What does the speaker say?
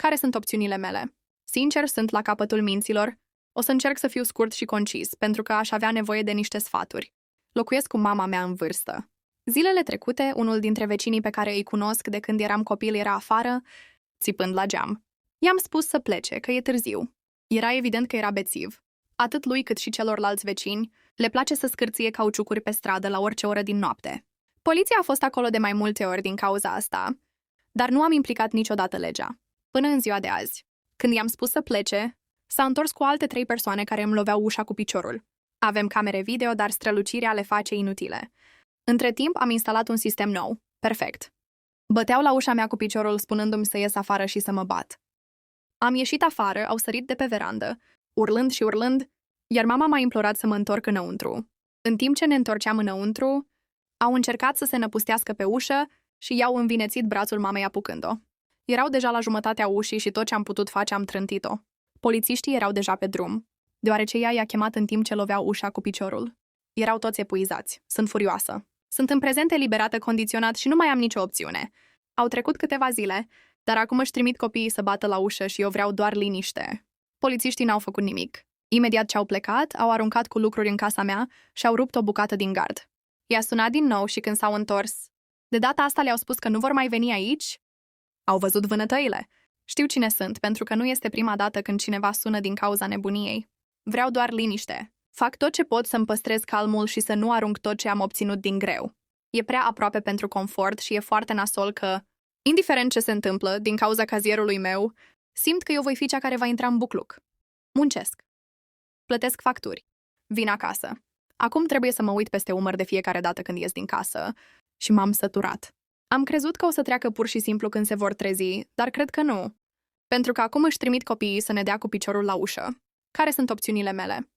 Care sunt opțiunile mele? Sincer, sunt la capătul minților. O să încerc să fiu scurt și concis, pentru că aș avea nevoie de niște sfaturi. Locuiesc cu mama mea în vârstă. Zilele trecute, unul dintre vecinii pe care îi cunosc de când eram copil era afară, țipând la geam. I-am spus să plece, că e târziu. Era evident că era bețiv. Atât lui cât și celorlalți vecini le place să scârție cauciucuri pe stradă la orice oră din noapte. Poliția a fost acolo de mai multe ori din cauza asta, dar nu am implicat niciodată legea. Până în ziua de azi. Când i-am spus să plece, s-a întors cu alte 3 persoane care îmi loveau ușa cu piciorul. Avem camere video, dar strălucirea le face inutile. Între timp am instalat un sistem nou. Perfect. Băteau la ușa mea cu piciorul spunându-mi să ies afară și să mă bat. Am ieșit afară, au sărit de pe verandă, urlând și urlând, iar mama m-a implorat să mă întorc înăuntru. În timp ce ne întorceam înăuntru, au încercat să se năpustească pe ușă și i-au învinețit brațul mamei apucând-o. Erau deja la jumătatea ușii și tot ce am putut face am trântit-o. Polițiștii erau deja pe drum, deoarece ea i-a chemat în timp ce loveau ușa cu piciorul. Erau toți epuizați. Sunt furioasă. Sunt în prezent eliberată condiționat și nu mai am nicio opțiune. Au trecut câteva zile, dar acum își trimit copiii să bată la ușă și eu vreau doar liniște. Polițiștii n-au făcut nimic. Imediat ce au plecat, au aruncat cu lucruri în casa mea și au rupt o bucată din gard. I-a sunat din nou și când s-au întors, de data asta le-au spus că nu vor mai veni aici. Au văzut vânătăile. Știu cine sunt, pentru că nu este prima dată când cineva sună din cauza nebuniei. Vreau doar liniște. Fac tot ce pot să-mi păstrez calmul și să nu arunc tot ce am obținut din greu. E prea aproape pentru confort și e foarte nasol că, indiferent ce se întâmplă, din cauza cazierului meu, simt că eu voi fi cea care va intra în bucluc. Muncesc. Plătesc facturi. Vin acasă. Acum trebuie să mă uit peste umăr de fiecare dată când ies din casă și m-am săturat. Am crezut că o să treacă pur și simplu când se vor trezi, dar cred că nu. Pentru că acum își trimit copiii să ne dea cu piciorul la ușă. Care sunt opțiunile mele?